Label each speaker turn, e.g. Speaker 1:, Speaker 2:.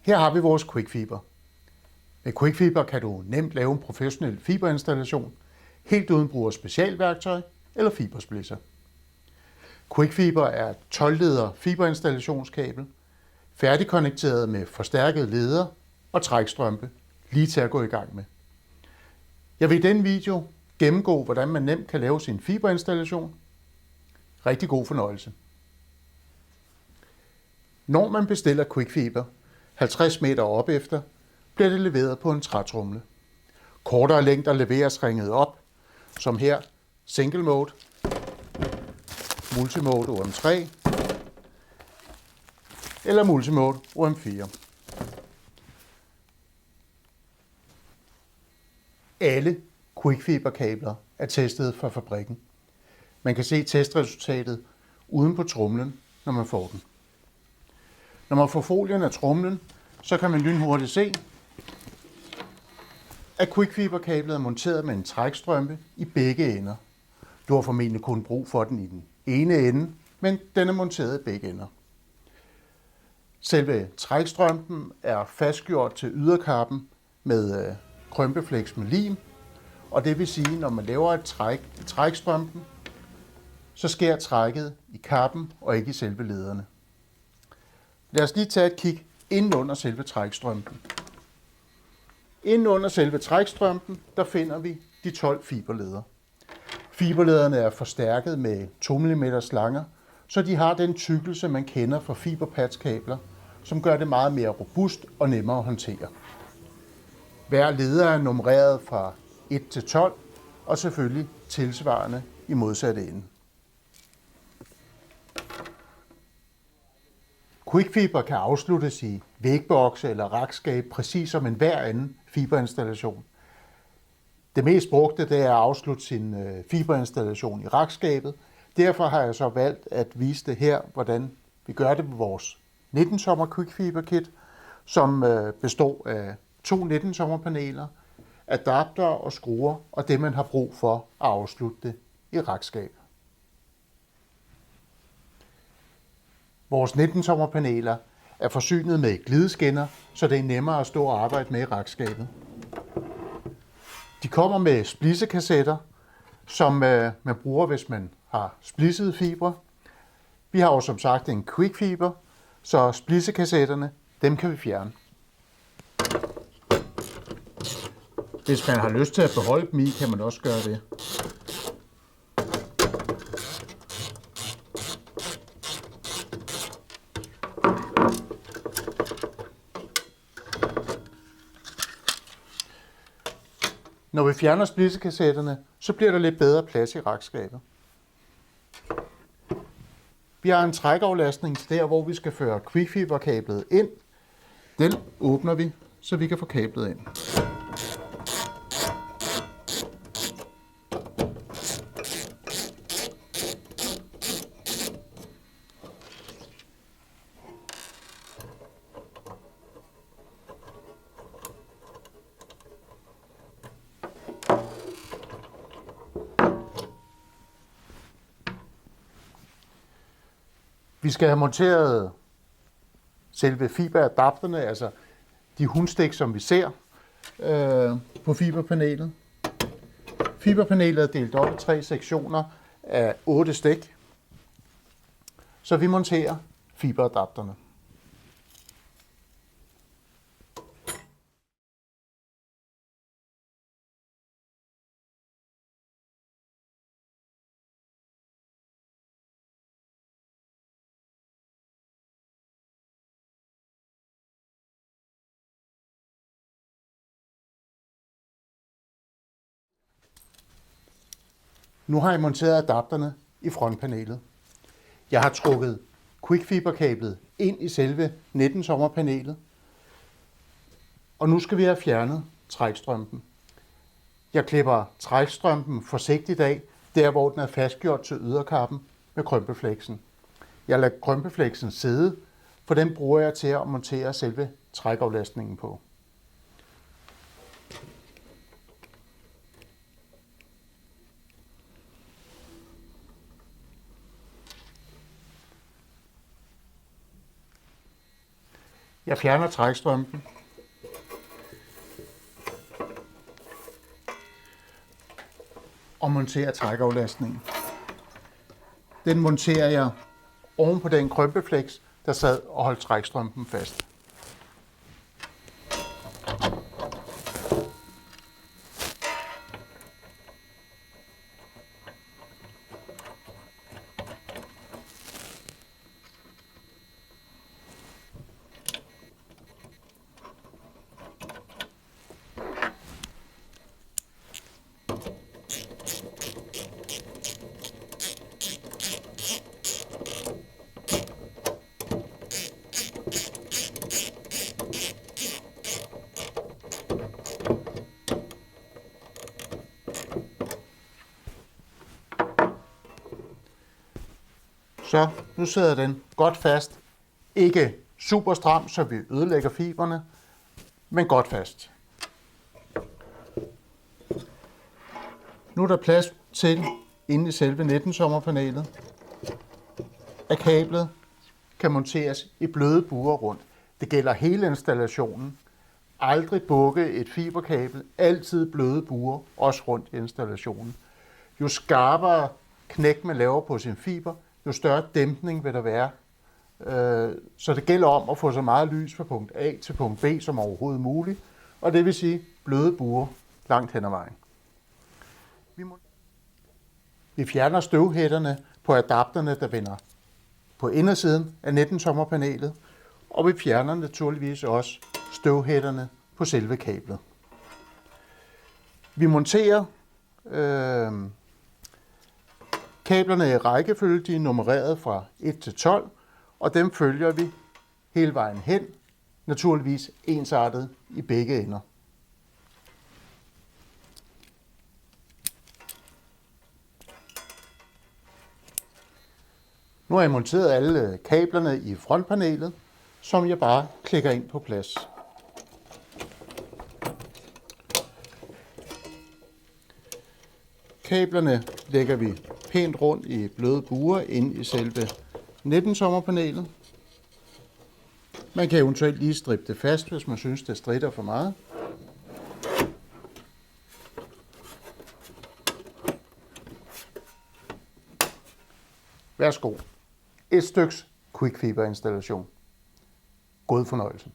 Speaker 1: Her har vi vores Quickfiber. Med Quickfiber kan du nemt lave en professionel fiberinstallation, helt uden brug af specialværktøj eller fibersplitter. Quickfiber er et 12-leder fiberinstallationskabel, færdigkonnekteret med forstærket leder og trækstrømpe, lige til at gå i gang med. Jeg vil i denne video gennemgå, hvordan man nemt kan lave sin fiberinstallation. Rigtig god fornøjelse. Når man bestiller Quickfiber 50 meter op efter, bliver det leveret på en trætromle. Kortere længder leveres ringet op, som her Single Mode, Multimode OM3 eller Multimode OM4. Alle Quickfiber-kabler er testet fra fabrikken. Man kan se testresultatet uden på tromlen, når man får den. Når man får folien af tromlen, så kan man lynhurtigt se, at Quickfiber-kablet er monteret med en trækstrømpe i begge ender. Du har formentlig kun brug for den i den ene ende, men den er monteret i begge ender. Selve trækstrømpen er fastgjort til yderkappen med krømpeflex med lim, og det vil sige, at når man laver et træk i trækstrømpen, så sker trækket i kappen og ikke i selve lederne. Lad os lige tage et kig inden under selve trækstrømpen. Inden under selve trækstrømpen, der finder vi de 12 fiberleder. Fiberlederne er forstærket med 2 mm slanger, så de har den tykkelse, man kender fra fiberpatskabler, som gør det meget mere robust og nemmere at håndtere. Hver leder er nummereret fra 1 til 12, og selvfølgelig tilsvarende i modsatte ende. Quickfiber kan afsluttes i vægbokse eller rakskab, præcis som enhver anden fiberinstallation. Det mest brugte det er at afslutte sin fiberinstallation i rakskabet. Derfor har jeg så valgt at vise det her, hvordan vi gør det med vores 19-tommer Quickfiber kit, som består af 2 19-tommer-paneler, adapter og skruer og det, man har brug for at afslutte det i rakskab. Vores 19-tommer-paneler er forsynet med glideskinner, så det er nemmere at stå og arbejde med i rakskabet. De kommer med splicekassetter, som man bruger, hvis man har splidsede fibre. Vi har jo som sagt en Quickfiber, så splicekassetterne, dem kan vi fjerne. Hvis man har lyst til at beholde dem i, kan man også gøre det. Når vi fjerner splicekassetterne, så bliver der lidt bedre plads i rakskabet. Vi har en trækaflastning der, hvor vi skal føre Quickfiber-kablet ind. Den åbner vi, så vi kan få kablet ind. Vi skal have monteret selve fiberadapterne, altså de hundstik, som vi ser på fiberpanelet. Fiberpanelet er delt op i 3 sektioner af 8 stik, så vi monterer fiberadapterne. Nu har jeg monteret adapterne i frontpanelet. Jeg har trukket Quickfiber-kablet ind i selve 19-tommer-panelet. Og nu skal vi have fjernet trækstrømpen. Jeg klipper trækstrømpen forsigtigt af, der hvor den er fastgjort til yderkappen med krømpefleksen. Jeg lader krømpefleksen sidde, for den bruger jeg til at montere selve trækaflastningen på. Jeg fjerner trækstrømpen. Og monterer trækaflastningen. Den monterer jeg oven på den krømpeflex, der sad og holdt trækstrømpen fast. Så nu sidder den godt fast. Ikke super stram, så vi ødelægger fiberne, men godt fast. Nu er der plads til inde i selve 19-tommerpanelet, at kablet kan monteres i bløde buer rundt. Det gælder hele installationen. Aldrig bukke et fiberkabel, altid bløde buer, også rundt i installationen. Jo skarpere knæk man laver på sin fiber, jo større dæmpning vil der være. Så det gælder om at få så meget lys fra punkt A til punkt B som overhovedet muligt, og det vil sige bløde buer langt hen ad vejen. Vi fjerner støvhætterne på adapterne, der vender på indersiden af 19-tommerpanelet, og vi fjerner naturligvis også støvhætterne på selve kablet. Vi monterer kablerne i rækkefølge, de er nummereret fra 1 til 12, og dem følger vi hele vejen hen, naturligvis ensartet i begge ender. Nu har jeg monteret alle kablerne i frontpanelet, som jeg bare klikker ind på plads. Kablerne lægger vi pænt rundt i bløde buer ind i selve 19-tommerpanelet. Man kan eventuelt lige strippe det fast, hvis man synes, det stritter for meget. Værsgo. Et styks quick fiber installation. God fornøjelse.